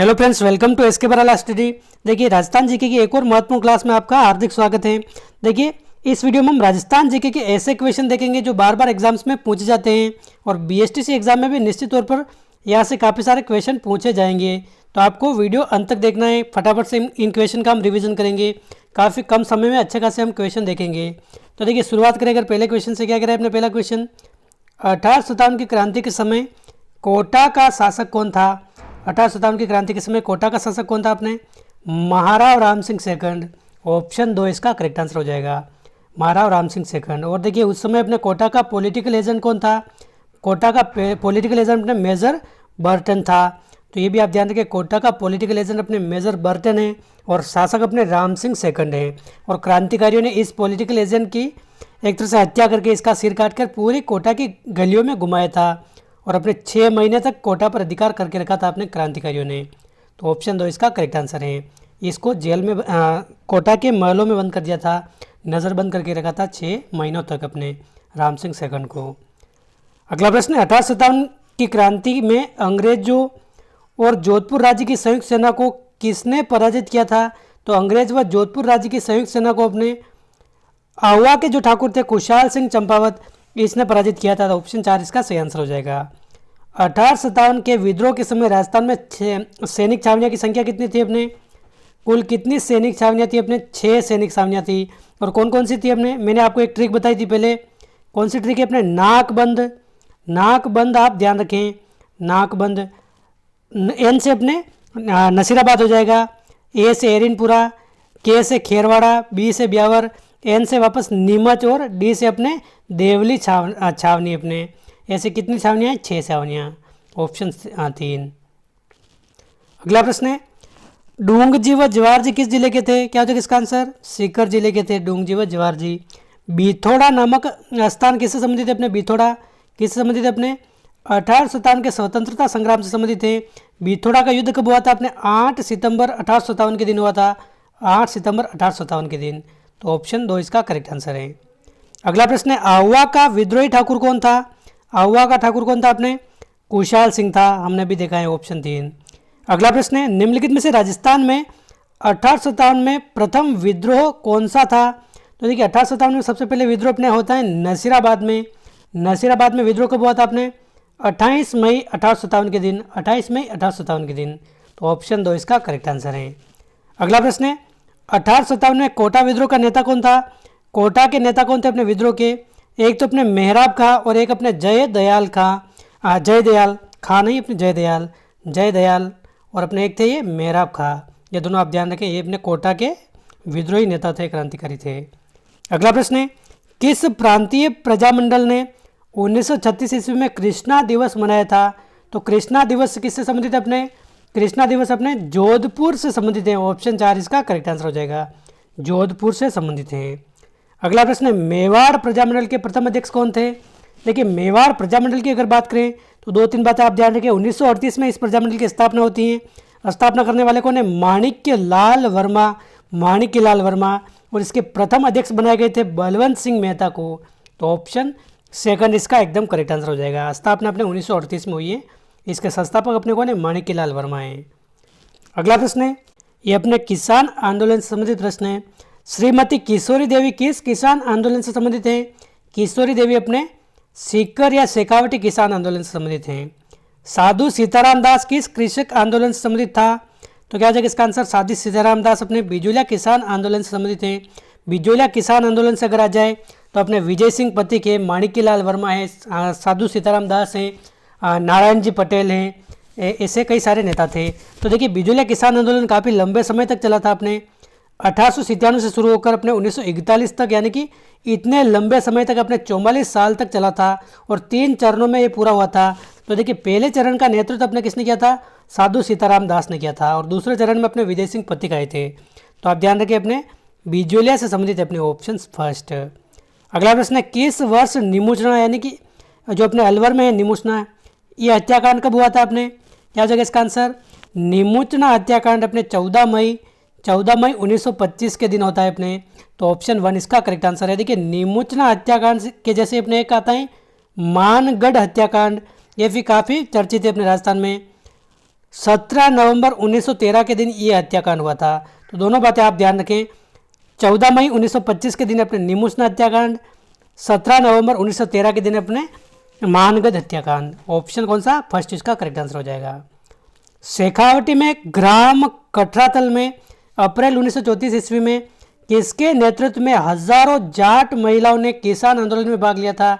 Hello friends, welcome to SK Barala study. देखिए, Rajasthan GK की एक और महत्वपूर्ण क्लास में आपका हार्दिक स्वागत है। देखिए, इस वीडियो में हम राजस्थान जीके के ऐसे क्वेश्चन देखेंगे जो बार बार एग्जाम्स में पूछे जाते हैं और बीएसटीसी एग्जाम में भी निश्चित तौर पर यहाँ से काफ़ी सारे क्वेश्चन पूछे जाएंगे। तो आपको वीडियो अंत तक देखना है। फटाफट से इन क्वेश्चन का हम रिविजन करेंगे। काफ़ी कम समय में अच्छे खासे हम क्वेश्चन देखेंगे। तो देखिए, शुरुआत करें अगर पहले क्वेश्चन से। क्या करें अपने पहला क्वेश्चन, 1857 की क्रांति के समय कोटा का शासक कौन था? 1857 की क्रांति के समय कोटा का शासक कौन था? अपने महाराव राम सिंह सेकंड। ऑप्शन 2 इसका करेक्ट आंसर हो जाएगा, महाराव राम सिंह सेकंड। और देखिए, उस समय अपने कोटा का पॉलिटिकल एजेंट कौन था? कोटा का पॉलिटिकल एजेंट अपने मेजर बर्टन था। तो ये भी आप ध्यान रखिए, कोटा का पॉलिटिकल एजेंट अपने मेजर बर्टन है और शासक अपने राम सिंह सेकंड है। और क्रांतिकारियों ने इस पॉलिटिकल एजेंट की एक तरह से हत्या करके इसका सिर काटकर पूरी कोटा की गलियों में घुमाया था और अपने 6 महीने तक कोटा पर अधिकार करके रखा था अपने क्रांतिकारियों ने। तो ऑप्शन 2 इसका करेक्ट आंसर है। इसको जेल में कोटा के महलों में बंद कर दिया था, नज़रबंद करके रखा था 6 महीनों तक अपने राम सिंह सेकंड को। अगला प्रश्न है, 1857 की क्रांति में अंग्रेजों और जोधपुर राज्य की संयुक्त सेना को किसने पराजित किया था? तो अंग्रेज व जोधपुर राज्य की संयुक्त सेना को अपने आहुआ के जो ठाकुर थे खुशहाल सिंह चंपावत, इसने पराजित किया था। तो ऑप्शन 4 इसका सही आंसर हो जाएगा। 1857 के विद्रोह के समय राजस्थान में सैनिक छावनियों की संख्या कितनी थी? अपने कुल कितनी सैनिक छावनियाँ थी? अपने 6 सैनिक छावनियाँ थी। और कौन कौन सी थी? अपने मैंने आपको एक ट्रिक बताई थी पहले। कौन सी ट्रिक है? अपने नाकबंद। नाकबंद आप ध्यान रखें, नाकबंद। एन से अपने नसीराबाद हो जाएगा, ए से एरिनपुरा, के से खेरवाड़ा, बी से ब्यावर, एन से वापस नीमच और डी से अपने देवली छावनी। अपने ऐसे कितनी छावनियाँ? 6 छावनियाँ। ऑप्शन 3। अगला प्रश्न है, डूंगजी व जवारजी किस जिले के थे? क्या हो जाएगा इसका आंसर? सीकर जिले के थे डूंगजी व जवारजी। बिथोड़ा नामक स्थान किससे संबंधित है? अपने बिथोड़ा किससे संबंधित है? अपने 1857 के स्वतंत्रता संग्राम से संबंधित है। बिथोड़ा का युद्ध कब हुआ था? अपने 8 सितंबर 1857 के दिन हुआ था, 8 सितंबर 1857 के दिन। तो ऑप्शन 2 इसका करेक्ट आंसर है। अगला प्रश्न है, आहुआ का विद्रोही ठाकुर कौन था? आहुआ का ठाकुर कौन था? अपने खुशहाल सिंह था, हमने भी देखा है, ऑप्शन 3। अगला प्रश्न है, निम्नलिखित में से राजस्थान में 1857 में प्रथम विद्रोह कौन सा था? तो देखिए, 1857 में सबसे पहले विद्रोह अपने होता है नसीराबाद में। नसीराबाद में विद्रोह कब हुआ था? अपने 28 मई 1857 के दिन, 28 मई 1857 के दिन। तो ऑप्शन 2 इसका करेक्ट आंसर है। अगला प्रश्न है, 1857 में कोटा विद्रोह का नेता कौन था? कोटा के नेता कौन थे अपने विद्रोह के? एक तो अपने मेहराब खां और एक अपने जय दयाल खां नहीं, अपने जय दयाल और अपने एक थे ये मेहराब खां। ये दोनों आप ध्यान रखें, ये अपने कोटा के विद्रोही नेता थे, क्रांतिकारी थे। अगला प्रश्न है, किस प्रांतीय प्रजामंडल ने 1936 ईस्वी में कृष्णा दिवस मनाया था? तो कृष्णा दिवस किससे संबंधित है? अपने कृष्णा दिवस अपने जोधपुर से संबंधित है। ऑप्शन 4 इसका करेक्ट आंसर हो जाएगा, जोधपुर से संबंधित है। अगला प्रश्न है, मेवाड़ प्रजामंडल के प्रथम अध्यक्ष कौन थे? देखिए, मेवाड़ प्रजामंडल की अगर बात करें तो 2-3 बातें आप ध्यान रखें। 1938 में इस प्रजामंडल की स्थापना होती है। स्थापना करने वाले कौन है? माणिक्य लाल वर्मा। और इसके प्रथम अध्यक्ष बनाए गए थे बलवंत सिंह मेहता को। तो ऑप्शन 2 इसका एकदम करेक्ट आंसर हो जाएगा। स्थापना अपने 1938 में हुई है। इसके संस्थापक अपने कौन है? माणिक्य लाल वर्मा है। अगला प्रश्न है, ये अपने किसान आंदोलन से संबंधित प्रश्न है। श्रीमती किशोरी देवी किस किसान आंदोलन से संबंधित है? किशोरी देवी अपने सीकर या शेखावटी किसान आंदोलन से संबंधित हैं। साधु सीताराम दास किस कृषक आंदोलन से संबंधित था? तो क्या हो जाएगा इसका आंसर? साधु सीताराम दास अपने बिजोलिया किसान आंदोलन से संबंधित हैं। बिजोलिया किसान आंदोलन से अगर आ जाए तो अपने विजय सिंह पथिक है, माणिक्य लाल वर्मा है, साधु सीताराम दास हैं, नारायण जी पटेल हैं, ऐसे कई सारे नेता थे। तो देखिए, बिजोलिया किसान आंदोलन काफ़ी लंबे समय तक चला था। अपने 1897 से शुरू होकर अपने 1941 तक, यानी कि इतने लंबे समय तक, अपने 44 साल तक चला था और 3 चरणों में ये पूरा हुआ था। तो देखिए, पहले चरण का नेतृत्व अपने किसने किया था? साधु सीताराम दास ने किया था और दूसरे चरण में अपने विजय सिंह पथिक आए थे। तो आप ध्यान रखिए, अपने बिजोलिया से संबंधित अपने ऑप्शन फर्स्ट। अगला प्रश्न है, किस वर्ष निमुचना, यानी कि जो अपने अलवर में है निमुचना, ये हत्याकांड कब हुआ था? अपने क्या हो जाएगा इसका आंसर? निमुचना हत्याकांड अपने 14 मई 1925 के दिन होता है अपने। तो ऑप्शन 1 इसका करेक्ट आंसर है। देखिए, निमुचना हत्याकांड के जैसे अपने एक आता है मानगढ़ हत्याकांड, ये भी काफ़ी चर्चित है अपने राजस्थान में। 17 नवंबर 1913 के दिन ये हत्याकांड हुआ था। तो दोनों बातें आप ध्यान रखें। 14 मई 1925 के दिन अपने निमुषना हत्याकांड, 17 नवंबर 1913 के दिन अपने मानगढ़ हत्याकांड। ऑप्शन कौन सा? फर्स्ट इसका करेक्ट आंसर हो जाएगा। शेखावटी में ग्राम कठरातल में अप्रैल 1934 ईस्वी में किसके नेतृत्व में हजारों जाट महिलाओं ने किसान आंदोलन में भाग लिया था?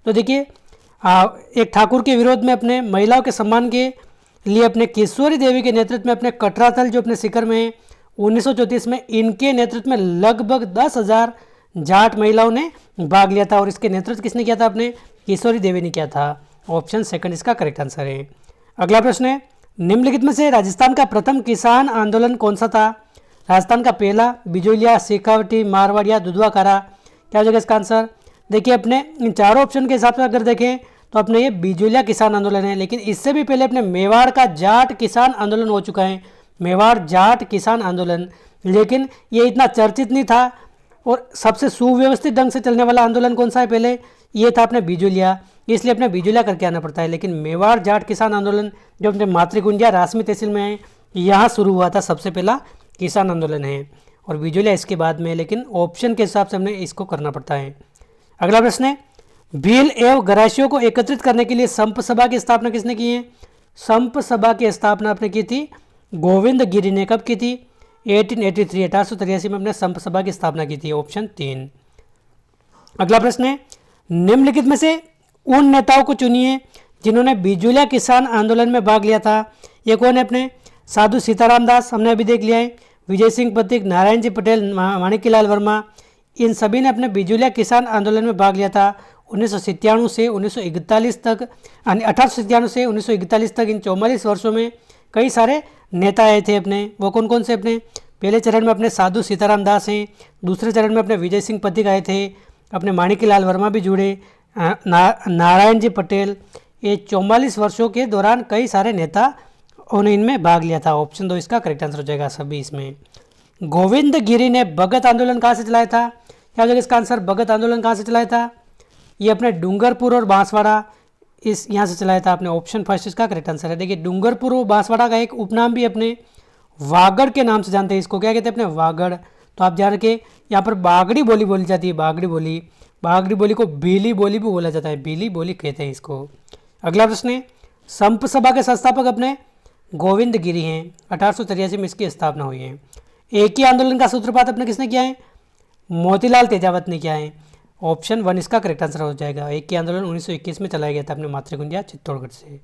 तो देखिए, एक ठाकुर के विरोध में अपने महिलाओं के सम्मान के लिए अपने किशोरी देवी के नेतृत्व में अपने कठरातल जो अपने शिखर में है 1934 में, इनके नेतृत्व में लगभग 10,000 जाट महिलाओं ने भाग लिया था। और इसके नेतृत्व किसने किया था? अपने किशोरी देवी ने किया था। ऑप्शन सेकंड इसका करेक्ट आंसर है। अगला प्रश्न है, निम्नलिखित में से राजस्थान का प्रथम किसान आंदोलन कौन सा था? राजस्थान का पहला, बिजोलिया, शेखावटी, मारवाड़ या दुधवा कारा? क्या हो जाएगा इसका आंसर? देखिए, अपने इन चारों ऑप्शन के हिसाब से अगर देखें तो अपने ये बिजोलिया किसान आंदोलन है, लेकिन इससे भी पहले अपने मेवाड़ का जाट किसान आंदोलन हो चुका है, मेवाड़ जाट किसान आंदोलन, लेकिन ये इतना चर्चित नहीं था। और सबसे सुव्यवस्थित ढंग से चलने वाला आंदोलन कौन सा है? पहले ये था अपने बिजोलिया, इसलिए अपने बिजोलिया करके आना पड़ता है। लेकिन मेवाड़ जाट किसान आंदोलन जो अपने मातृकुंडिया रासमी तहसील में है, यहाँ शुरू हुआ था, सबसे पहला किसान आंदोलन है। और बिजोलिया इसके बाद में, लेकिन ऑप्शन के हिसाब से हमने इसको करना पड़ता है। अगला प्रश्न है, भील एवं गरासियों को एकत्रित करने के लिए संप सभा की स्थापना किसने की है? संप सभा की स्थापना आपने की थी गोविंद गिरी ने। कब की थी? 1883, 1883 में अपने संप सभा की स्थापना की थी। ऑप्शन 3। अगला प्रश्न है, निम्नलिखित में से उन नेताओं को चुनिए जिन्होंने बिजोलिया किसान आंदोलन में भाग लिया था। ये कौन है? अपने साधु सीताराम दास, हमने अभी देख लिया है, विजय सिंह पथिक, नारायण जी पटेल, माणिक्यलाल वर्मा, इन सभी ने अपने बिजोलिया किसान आंदोलन में भाग लिया था 1997 से 1941 तक। 1897 से 1941 तक इन 44 वर्षों में कई सारे नेता आए थे अपने। वो कौन कौन से? अपने पहले चरण में अपने साधु सीताराम दास हैं, दूसरे चरण में अपने विजय सिंह पथिक आए थे, अपने माणिक्यलाल वर्मा भी जुड़े, नारायण जी पटेल। ये 44 वर्षों के दौरान कई सारे नेता उन्होंने इनमें भाग लिया था। ऑप्शन 2 इसका करेक्ट आंसर हो जाएगा सभी इसमें। गोविंद गिरी ने भगत आंदोलन कहाँ से चलाया था? क्या हो जाएगा इसका आंसर? भगत आंदोलन कहाँ से चलाया था? ये अपने डूंगरपुर और बांसवाड़ा इस यहाँ से चलाया था। अपने ऑप्शन फर्स्ट इसका करेक्ट आंसर है। देखिए, डूंगरपुर और बांसवाड़ा का एक उपनाम भी अपने वागड़ के नाम से जानते हैं। इसको क्या कहते हैं? अपने वागड़। तो आप ध्यान रखिए, यहाँ पर बागड़ी बोली बोली जाती है, बागड़ी बोली। बागड़ी बोली को बीली बोली भी बोला जाता है, बीली बोली कहते हैं इसको। अगला प्रश्न है, संप सभा के संस्थापक अपने गोविंद गिरी हैं। 1883 में इसकी स्थापना हुई है। एक ही आंदोलन का सूत्रपात अपने किसने किया है? मोतीलाल तेजावत ने किया है। ऑप्शन 1 इसका करेक्ट आंसर हो जाएगा। एक ही आंदोलन 1921 में चलाया गया था अपने मातृकुंडिया चित्तौड़गढ़ से।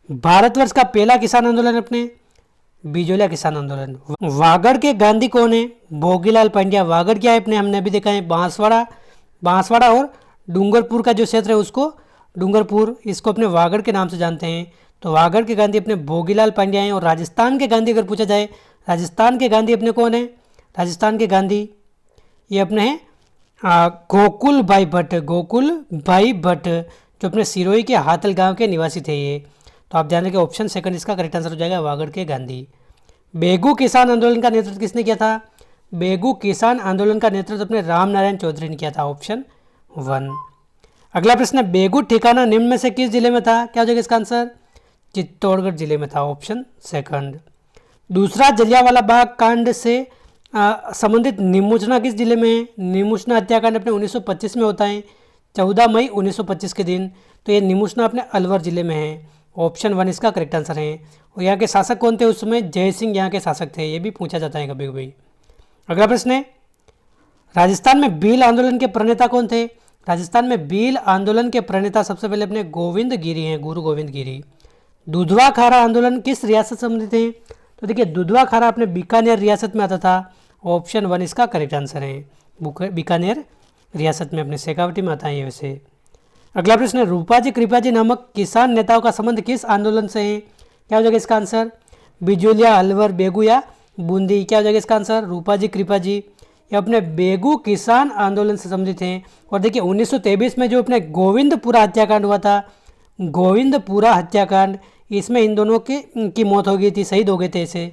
भारतवर्ष का पहला किसान आंदोलन अपने बिजोलिया किसान आंदोलन। वागड़ के गांधी कौन है? भोगीलाल पांड्या। वागड़ क्या है? अपने हमने अभी देखा है बांसवाड़ा और डूंगरपुर का जो क्षेत्र है उसको डूंगरपुर, इसको अपने वागड़ के नाम से जानते हैं। तो वागड़ के गांधी अपने भोगीलाल पांड्या हैं। और राजस्थान के गांधी अगर पूछा जाए, राजस्थान के गांधी अपने कौन है? राजस्थान के गांधी ये अपने हैं गोकुल भाई भट्ट, गोकुल भाई भट्ट, जो अपने सिरोही के हाथल गांव के निवासी थे ये। तो आप ध्यान रखिए, ऑप्शन सेकंड इसका करेक्ट आंसर हो जाएगा, वागड़ के गांधी। बेगू किसान आंदोलन का नेतृत्व किसने किया था? बेगू किसान आंदोलन का नेतृत्व अपने राम नारायण चौधरी ने किया था। ऑप्शन 1। अगला प्रश्न है, बेगू ठिकाना निम्न में से किस जिले में था? क्या हो जाएगा इसका आंसर? चित्तौड़गढ़ जिले में था। Option second. दूसरा जलियांवाला बाग कांड से संबंधित निमुचना किस जिले में है? निमुचना हत्याकांड अपने 1925 में होता है, 14 मई 1925 के दिन। तो ये निमुचना अपने अलवर जिले में है। ऑप्शन 1 इसका करेक्ट आंसर है। और यहाँ के शासक कौन थे उस समय? जय सिंह यहाँ के शासक थे। ये भी पूछा जाता है कभी कभी। अगला प्रश्न है, राजस्थान में भील आंदोलन के प्रणेता कौन थे? राजस्थान में भील आंदोलन के प्रणेता सबसे पहले अपने गोविंद गिरी हैं, गुरु गोविंद गिरी। दुधवा खारा आंदोलन किस रियासत से संबंधित है? तो देखिए, दुधवा खारा अपने बीकानेर रियासत में आता था। ऑप्शन 1 इसका करेक्ट आंसर है, बीकानेर रियासत में अपने शेखावटी में आता है ये वैसे। अगला प्रश्न है, रूपाजी कृपाजी नामक किसान नेताओं का संबंध किस आंदोलन से है? क्या हो जाएगा इसका आंसर? बिजोलिया, अलवर, बेगू या बूंदी? क्या हो जाएगा इसका आंसर? रूपाजी कृपाजी। ये अपने बेगू किसान आंदोलन से संबंधित हैं। और देखिए, 1923 में जो अपने गोविंदपुरा हत्याकांड हुआ था, गोविंदपुरा हत्याकांड, इसमें इन दोनों की मौत हो गई थी, शहीद हो गए थे इसे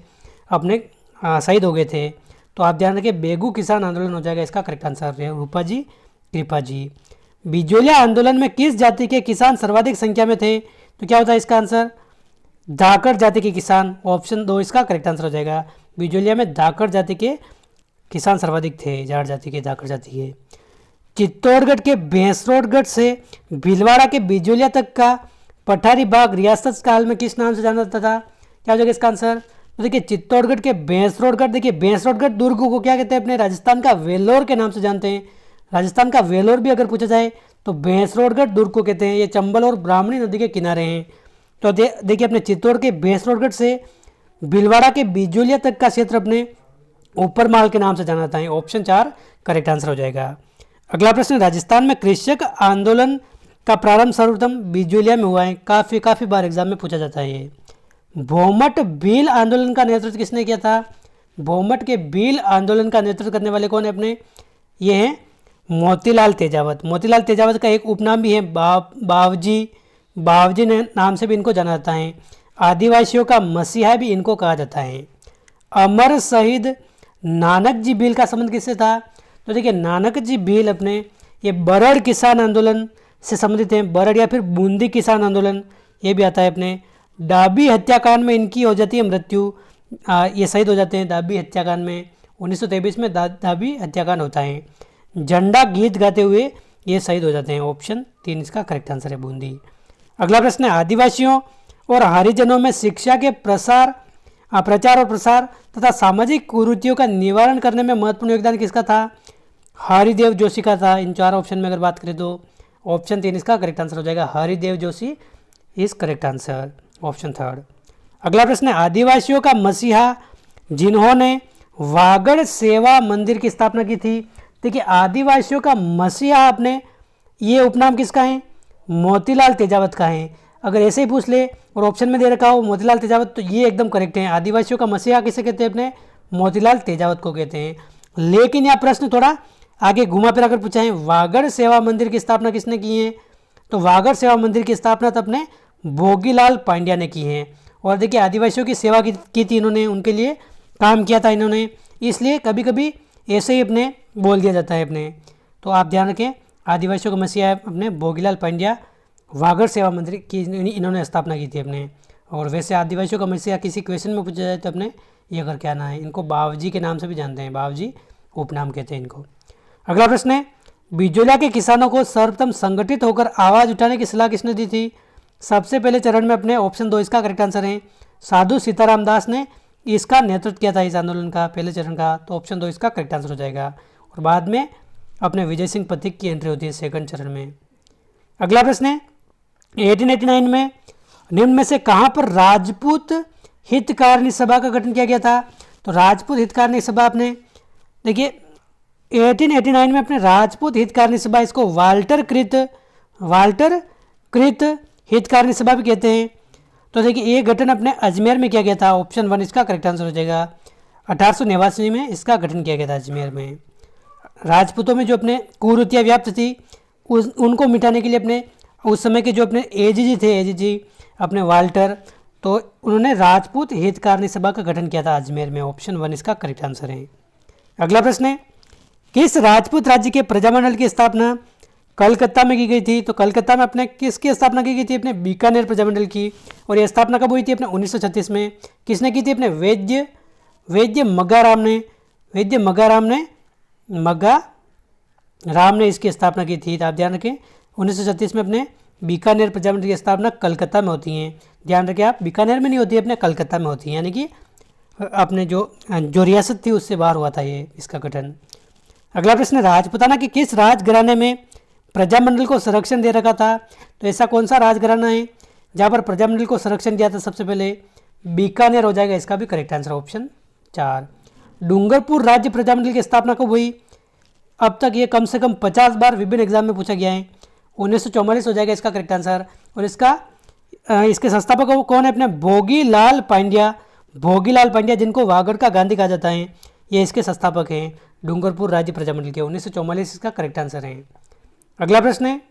अपने शहीद हो गए थे। तो आप ध्यान रखिए, बेगू किसान आंदोलन हो जाएगा इसका करेक्ट आंसर है, रूपाजी कृपाजी। बिजोलिया आंदोलन में किस जाति के किसान सर्वाधिक संख्या में थे? तो क्या होता है इसका आंसर? धाकड़ जाति के किसान, ऑप्शन 2 इसका करेक्ट आंसर हो जाएगा। बिजोलिया में धाकड़ जाति के किसान सर्वाधिक थे, जाट जाति के, धाकड़ जाति के। चित्तौड़गढ़ के भैंसरोडगढ़ से भीलवाड़ा के बिजोलिया तक का पठारी बाग रियासत काल में किस नाम से जाना जाता था? क्या हो जाएगा इसका आंसर? तो देखिए चित्तौड़गढ़ के भैंसरोडगढ़, देखिए भैंसरोडगढ़ दुर्ग को क्या कहते हैं? अपने राजस्थान का वेल्लोर के नाम से जानते हैं। राजस्थान का वेल्लोर भी अगर पूछा जाए तो भैंसरोडगढ़ दुर्ग को कहते हैं। ये चंबल और ब्राह्मणी नदी के किनारे हैं। तो देखिए अपने चित्तौड़ के भैंसरोडगढ़ से भीलवाड़ा के बिजोलिया तक का क्षेत्र अपने ऊपर माल के नाम से जाना जाता है। ऑप्शन 4 करेक्ट आंसर हो जाएगा। अगला प्रश्न, राजस्थान में कृषक आंदोलन का प्रारंभ सर्वप्रथम बिजोलिया में हुआ है। काफ़ी बार एग्जाम में पूछा जाता है ये। भोमट भील आंदोलन का नेतृत्व किसने किया था? भोमट के भील आंदोलन का नेतृत्व करने वाले कौन है अपने? ये हैं मोतीलाल तेजावत। मोतीलाल तेजावत का एक उपनाम भी है बावजी नाम से भी इनको जाना जाता है। आदिवासियों का मसीहा भी इनको कहा जाता है। अमर शहीद नानक जी भील का संबंध किससे था? तो देखिए नानक जी भील अपने ये बरड़ किसान आंदोलन से संबंधित हैं। बरड़ या फिर बूंदी किसान आंदोलन ये भी आता है अपने। डाबी हत्याकांड में इनकी हो जाती है मृत्यु, ये शहीद हो जाते हैं डाबी हत्याकांड में। 1923 में डाबी हत्याकांड होता है। झंडा गीत गाते हुए ये शहीद हो जाते हैं। ऑप्शन 3 इसका करेक्ट आंसर है, बूंदी। अगला प्रश्न है, आदिवासियों और हरिजनों में शिक्षा के प्रचार और प्रसार तथा सामाजिक कुरीतियों का निवारण करने में महत्वपूर्ण योगदान किसका था? हरिदेव जोशी का था। इन 4 ऑप्शन में अगर बात करें तो ऑप्शन 3 इसका करेक्ट आंसर हो जाएगा। Haridev Joshi is correct answer, option 3। अगला प्रश्न है, आदिवासियों का मसीहा जिन्होंने वागड़ सेवा मंदिर की स्थापना की थी। देखिए आदिवासियों का मसीहा आपने ये उपनाम किसका है? मोतीलाल तेजावत का है। अगर ऐसे ही पूछ ले और ऑप्शन में दे रखा हो मोतीलाल तेजावत तो ये एकदम करेक्ट है। आदिवासियों का मसीहा किसे कहते हैं? अपने मोतीलाल तेजावत को कहते हैं। लेकिन यह प्रश्न थोड़ा आगे घुमा फिरा कर पूछा है, वागड़ सेवा मंदिर की स्थापना किसने की है? तो वागड़ सेवा मंदिर की स्थापना तो अपने भोगीलाल पांड्या ने की है। और देखिए आदिवासियों की सेवा की थी इन्होंने, उनके लिए काम किया था इन्होंने, इसलिए कभी कभी ऐसे ही अपने बोल दिया जाता है अपने। तो आप ध्यान रखें, आदिवासियों का मसीहा अपने भोगीलाल पांड्या, वागड़ सेवा मंदिर की इन्होंने स्थापना की थी अपने। और वैसे आदिवासियों का मसीहा किसी क्वेश्चन में पूछा जाए तो अपने ये करके आना है। इनको बावजी के नाम से भी जानते हैं, बावजी उपनाम कहते हैं इनको। अगला प्रश्न है, बिजोलिया के किसानों को सर्वप्रथम संगठित होकर आवाज़ उठाने की सलाह किसने दी थी? सबसे पहले चरण में अपने ऑप्शन 2 इसका करेक्ट आंसर है, साधु सीताराम दास ने इसका नेतृत्व किया था इस आंदोलन का, पहले चरण का। तो ऑप्शन 2 इसका करेक्ट आंसर हो जाएगा। और बाद में अपने विजय सिंह पथिक की एंट्री होती है सेकंड चरण में। अगला प्रश्न है, 1889 में निम्न में से कहाँ पर राजपूत हितकारिणी सभा का गठन किया गया था? तो राजपूत हितकारिणी सभा अपने देखिए 1889 में अपने राजपूत हितकारिणी सभा, इसको वाल्टर कृत हितकारिणी सभा भी कहते हैं। तो देखिए ये गठन अपने अजमेर में किया गया था। ऑप्शन 1 इसका करेक्ट आंसर हो जाएगा। 1889 में इसका गठन किया गया था अजमेर में। राजपूतों में जो अपने कुरीतियाँ व्याप्त थी उनको मिटाने के लिए अपने उस समय के जो अपने एजीजी अपने वाल्टर, तो उन्होंने राजपूत हितकारिणी सभा का गठन किया था अजमेर में। ऑप्शन 1 इसका करेक्ट आंसर है। अगला प्रश्न है, किस राजपूत राज्य के प्रजामंडल की स्थापना कलकत्ता में की गई थी? तो कलकत्ता में अपने किसकी स्थापना की गई थी? अपने बीकानेर प्रजामंडल की। और यह स्थापना कब हुई थी? अपने 1936 में। किसने की थी? अपने वैद्य मगाराम ने इसकी स्थापना की थी। तो आप ध्यान रखें 1936 में अपने बीकानेर प्रजामंडल की स्थापना कलकत्ता में होती है। ध्यान रखें आप, बीकानेर में नहीं होती है, अपने कलकत्ता में होती है, यानी कि अपने जो रियासत थी उससे बाहर हुआ था ये इसका गठन। अगला प्रश्न, राजपूताना के किस राजघराने में प्रजामंडल को संरक्षण दे रखा था? तो ऐसा कौन सा राजघराना है जहाँ पर प्रजामंडल को संरक्षण दिया था? सबसे पहले बीकानेर हो जाएगा, इसका भी करेक्ट आंसर ऑप्शन 4। डूंगरपुर राज्य प्रजामंडल की स्थापना कब हुई? अब तक ये कम से कम 50 बार विभिन्न एग्जाम में पूछा गया है। 1944 हो जाएगा इसका करेक्ट आंसर। और इसके संस्थापक कौन है? अपने भोगीलाल पांड्या, जिनको वागड़ का गांधी कहा जाता है, ये इसके संस्थापक हैं डूंगरपुर राज्य प्रजामंडल के। 1944 इसका करेक्ट आंसर है। अगला प्रश्न है,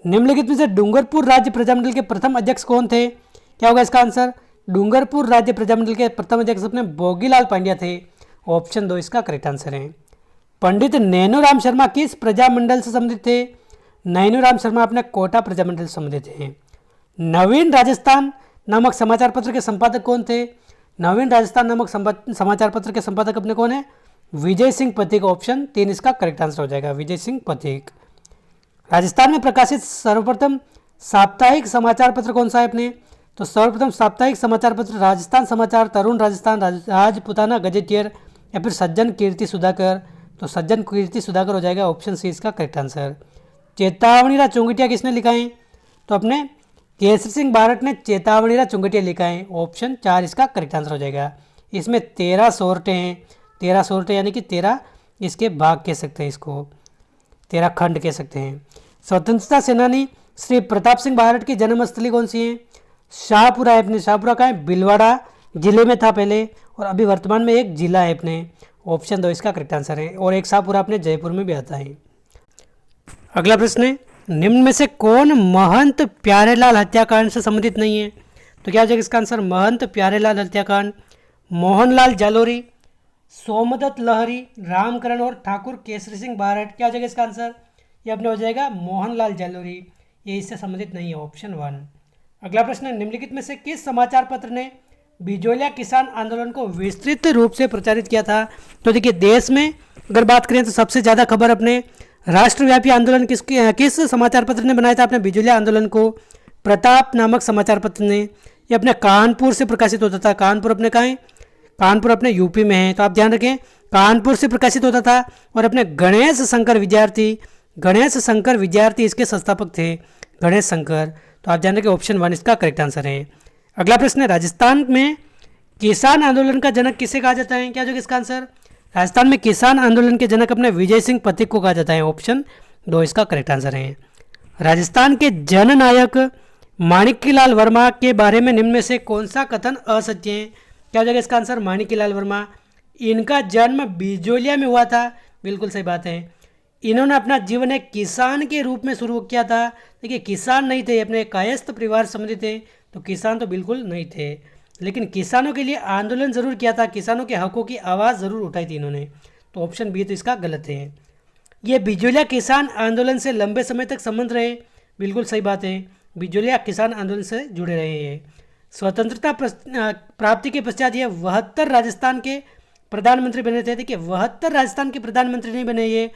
निम्नलिखित में से डूंगरपुर राज्य प्रजामंडल के प्रथम अध्यक्ष कौन थे? क्या होगा इसका आंसर? डूंगरपुर राज्य प्रजामंडल के प्रथम अध्यक्ष अपने भोगीलाल पांड्या थे। ऑप्शन 2 इसका करेक्ट आंसर है। पंडित नैनूराम शर्मा किस प्रजामंडल से संबंधित थे? नैनूराम शर्मा अपने कोटा प्रजामंडल से संबंधित हैं। नवीन राजस्थान नामक समाचार पत्र के संपादक कौन थे? नवीन राजस्थान नामक समाचार पत्र के संपादक अपने कौन है? विजय सिंह पथिक। ऑप्शन 3 इसका करेक्ट आंसर हो जाएगा, विजय सिंह पथिक। राजस्थान में प्रकाशित सर्वप्रथम साप्ताहिक समाचार पत्र कौन सा है अपने? तो सर्वप्रथम साप्ताहिक समाचार पत्र राजस्थान समाचार, तरुण राजस्थान, राजपुताना गजेटियर या फिर सज्जन कीर्ति सुधाकर। तो सज्जन कीर्ति सुधाकर हो जाएगा, ऑप्शन सी इसका करेक्ट आंसर। चेतावनीरा चुंगटिया किसने लिखा है? तो अपने केसरी सिंह बारट ने चेतावनीरा चुंगटिया लिखा है, ऑप्शन 4 इसका करेक्ट आंसर हो जाएगा। इसमें 13 सोरठे हैं, 13 सोरठे यानी कि 13 इसके भाग कह सकते हैं, इसको 13 खंड कह सकते हैं। स्वतंत्रता सेनानी श्री प्रताप सिंह बारट की जन्मस्थली कौन सी है? शाहपुरा है अपने। शाहपुरा का है? भिलवाड़ा जिले में था पहले और अभी वर्तमान में एक जिला है अपने, ऑप्शन 2 इसका करेक्ट आंसर है। और एक शाहपुरा अपने जयपुर में भी आता है। अगला प्रश्न है, निम्न में से कौन महंत प्यारेलाल हत्याकांड से संबंधित नहीं है? तो क्या हो जाएगा इसका आंसर? महंत प्यारेलाल हत्याकांड, मोहनलाल जालोरी, सोमदत्त लहरी, रामकरण और ठाकुर केसरी सिंह बारट। क्या हो जाएगा इसका आंसर? ये अपने हो जाएगा मोहनलाल जालोरी, ये इससे संबंधित नहीं है, ऑप्शन 1। अगला प्रश्न है, निम्नलिखित में से किस समाचार पत्र ने बिजोलिया किसान आंदोलन को विस्तृत रूप से प्रचारित किया था? तो देखिए, देश में अगर बात करें तो सबसे ज़्यादा खबर अपने राष्ट्रव्यापी आंदोलन किस समाचार पत्र ने बनाया था अपने बिजोलिया आंदोलन को? प्रताप नामक समाचार पत्र ने। ये अपने कानपुर से प्रकाशित होता था। कानपुर अपने कहाँ है? कानपुर अपने यूपी में है, तो आप ध्यान रखें, कानपुर से प्रकाशित होता था। और अपने गणेश शंकर विद्यार्थी इसके संस्थापक थे, गणेश शंकर। तो आप ध्यान रखें, ऑप्शन 1 इसका करेक्ट आंसर है। अगला प्रश्न है, राजस्थान में किसान आंदोलन का जनक किसे कहा जाता है? क्या जो इसका आंसर? राजस्थान में किसान आंदोलन के जनक अपने विजय सिंह पथिक को कहा जाता है, ऑप्शन 2 इसका करेक्ट आंसर है। राजस्थान के जननायक माणिक्यलाल वर्मा के बारे में निम्न में से कौन सा कथन असत्य है? क्या हो जाएगा इसका आंसर? माणिक्यलाल वर्मा, इनका जन्म बिजोलिया में हुआ था, बिल्कुल सही बात है। इन्होंने अपना जीवन एक किसान के रूप में शुरू किया था। देखिए, किसान नहीं थे, अपने कायस्थ परिवार संबंधी थे, तो किसान तो बिल्कुल नहीं थे, लेकिन किसानों के लिए आंदोलन जरूर किया था, किसानों के हकों की आवाज़ ज़रूर उठाई थी इन्होंने। तो ऑप्शन बी तो इसका गलत है। ये बिजोलिया किसान आंदोलन से लंबे समय तक संबंध रहे, बिल्कुल सही बात है, बिजोलिया किसान आंदोलन से जुड़े रहे हैं। स्वतंत्रता प्राप्ति के पश्चात ये 72 राजस्थान के प्रधानमंत्री बने थे। देखिए, 72 राजस्थान के प्रधानमंत्री नहीं बने, ये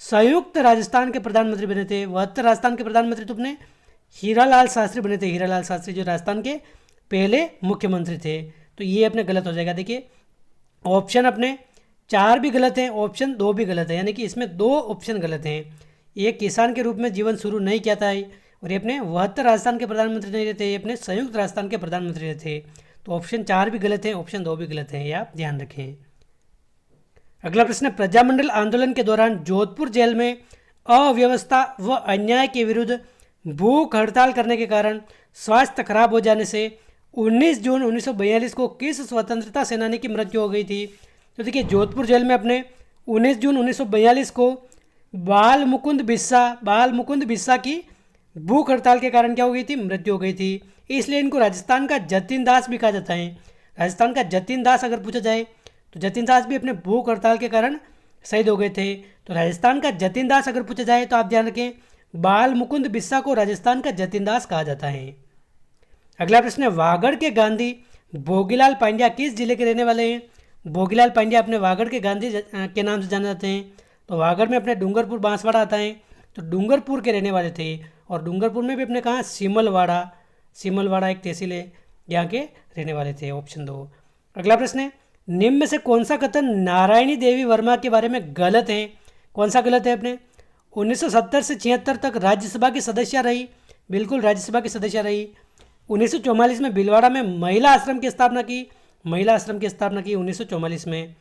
संयुक्त राजस्थान के प्रधानमंत्री बने थे। 72 राजस्थान के प्रधानमंत्री तो अपने हीरालाल शास्त्री बने थे, हीरालाल शास्त्री जो राजस्थान के पहले मुख्यमंत्री थे। तो ये अपने गलत हो जाएगा। देखिए, ऑप्शन अपने 4 भी गलत हैं, ऑप्शन 2 भी गलत है, यानी कि इसमें 2 ऑप्शन गलत हैं। ये किसान के रूप में जीवन शुरू नहीं किया था, और ये अपने 72 राजस्थान के प्रधानमंत्री नहीं रहते, ये अपने संयुक्त राजस्थान के प्रधानमंत्री रहे थे। तो ऑप्शन 4 भी गलत है, ऑप्शन 2 भी गलत है, ये आप ध्यान रखें। अगला प्रश्न है, प्रजामंडल आंदोलन के दौरान जोधपुर जेल में अव्यवस्था व अन्याय के विरुद्ध भूख हड़ताल करने के कारण स्वास्थ्य खराब हो जाने से 19 जून 1942 को किस स्वतंत्रता सेनानी की मृत्यु हो गई थी? तो देखिए, जोधपुर जेल में अपने 19 जून 1942 को बाल मुकुंद बिस्सा की भूख हड़ताल के कारण क्या हो गई थी? मृत्यु हो गई थी। इसलिए इनको राजस्थान का जतिन दास भी कहा जाता है। राजस्थान का जतिन दास अगर पूछा जाए तो जतिन दास भी अपने भूख हड़ताल के कारण शहीद हो गए थे। तो राजस्थान का जतिन दास अगर पूछा जाए तो आप ध्यान रखें, बाल मुकुंद बिस्सा को राजस्थान का जतिन दास कहा जाता है। अगला प्रश्न है, वागड़ के गांधी भोगीलाल पांड्या किस जिले के रहने वाले हैं? भोगीलाल पांड्या अपने वागड़ के गांधी के नाम से जाने जाते हैं। तो वागड़ में अपने डूंगरपुर बांसवाड़ा आता है, तो डूंगरपुर के रहने वाले थे। और डूंगरपुर में भी अपने कहाँ? सिमलवाड़ा एक तहसील है, यहाँ के रहने वाले थे, ऑप्शन 2। अगला प्रश्न है, निम्न में से कौन सा कथन नारायणी देवी वर्मा के बारे में गलत है? कौन सा गलत है? अपने 1970 से 76 तक राज्यसभा की सदस्य रही, बिल्कुल राज्यसभा की सदस्य रही। 1944 में भीलवाड़ा में महिला आश्रम की स्थापना की 1944 में।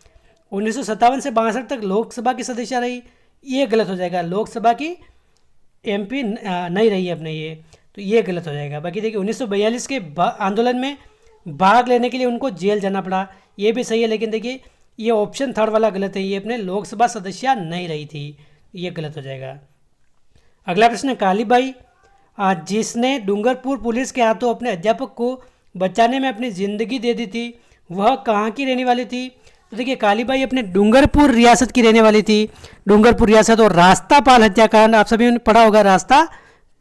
1957 से 62 तक लोकसभा की सदस्य रही, ये गलत हो जाएगा, लोकसभा की MP नहीं रही है अपने, ये तो ये गलत हो जाएगा। बाकी देखिए, 1942 के आंदोलन में भाग लेने के लिए उनको जेल जाना पड़ा, ये भी सही है, लेकिन देखिए ये ऑप्शन 3 वाला गलत है, ये अपने लोकसभा सदस्य नहीं रही थी, ये गलत हो जाएगा। अगला प्रश्न है, कालीबाई जिसने डूंगरपुर पुलिस के हाथों अपने अध्यापक को बचाने में अपनी ज़िंदगी दे दी थी, वह कहाँ की रहने वाली थी? तो देखिए, कालीबाई अपने डूंगरपुर रियासत की रहने वाली थी, डूंगरपुर रियासत। और रास्ता पाल हत्याकांड आप सभी ने पढ़ा होगा, रास्ता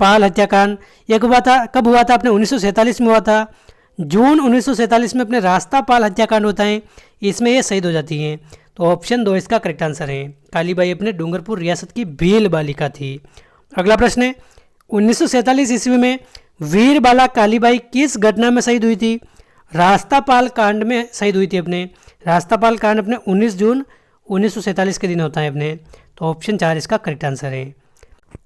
पाल हत्याकांड ये कब हुआ था? अपने 1947 में हुआ था। जून 1947 में अपने रास्तापाल हत्याकांड होता है, इसमें ये शहीद हो जाती हैं। तो ऑप्शन 2 इसका करेक्ट आंसर है। कालीबाई अपने डूंगरपुर रियासत की भील बालिका थी। अगला प्रश्न है, 1947 ईस्वी में वीर बाला कालीबाई किस घटना में शहीद हुई थी? रास्तापाल कांड में शहीद हुई थी अपने। रास्तापाल कांड अपने 19 जून 1947 के दिन होता है अपने। तो ऑप्शन 4 इसका करेक्ट आंसर है।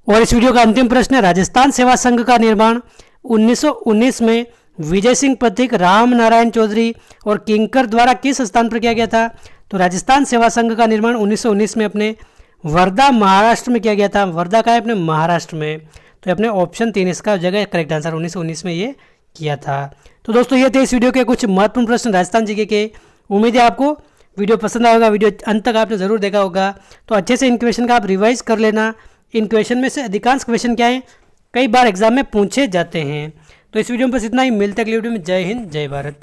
और इस वीडियो का अंतिम प्रश्न है, राजस्थान सेवा संघ का निर्माण 1919 में विजय सिंह पथिक, राम नारायण चौधरी और किंकर द्वारा किस स्थान पर किया गया था? तो राजस्थान सेवा संघ का निर्माण 1919 में अपने वर्धा महाराष्ट्र में किया गया था। वर्धा का है अपने महाराष्ट्र में। तो अपने ऑप्शन 3 इसका जगह करेक्ट आंसर 1919 में ये किया था। तो दोस्तों ये थे इस वीडियो के कुछ महत्वपूर्ण प्रश्न राजस्थान जीके के। उम्मीद है आपको वीडियो पसंद आएगा। वीडियो अंत तक आपने ज़रूर देखा होगा। तो अच्छे से इन क्वेश्चन का आप रिवाइज कर लेना। इन क्वेश्चन में से अधिकांश क्वेश्चन क्या है, कई बार एग्जाम में पूछे जाते हैं। तो इस वीडियो में बस इतना ही। मिलते अगले वीडियो में। जय हिंद, जय भारत।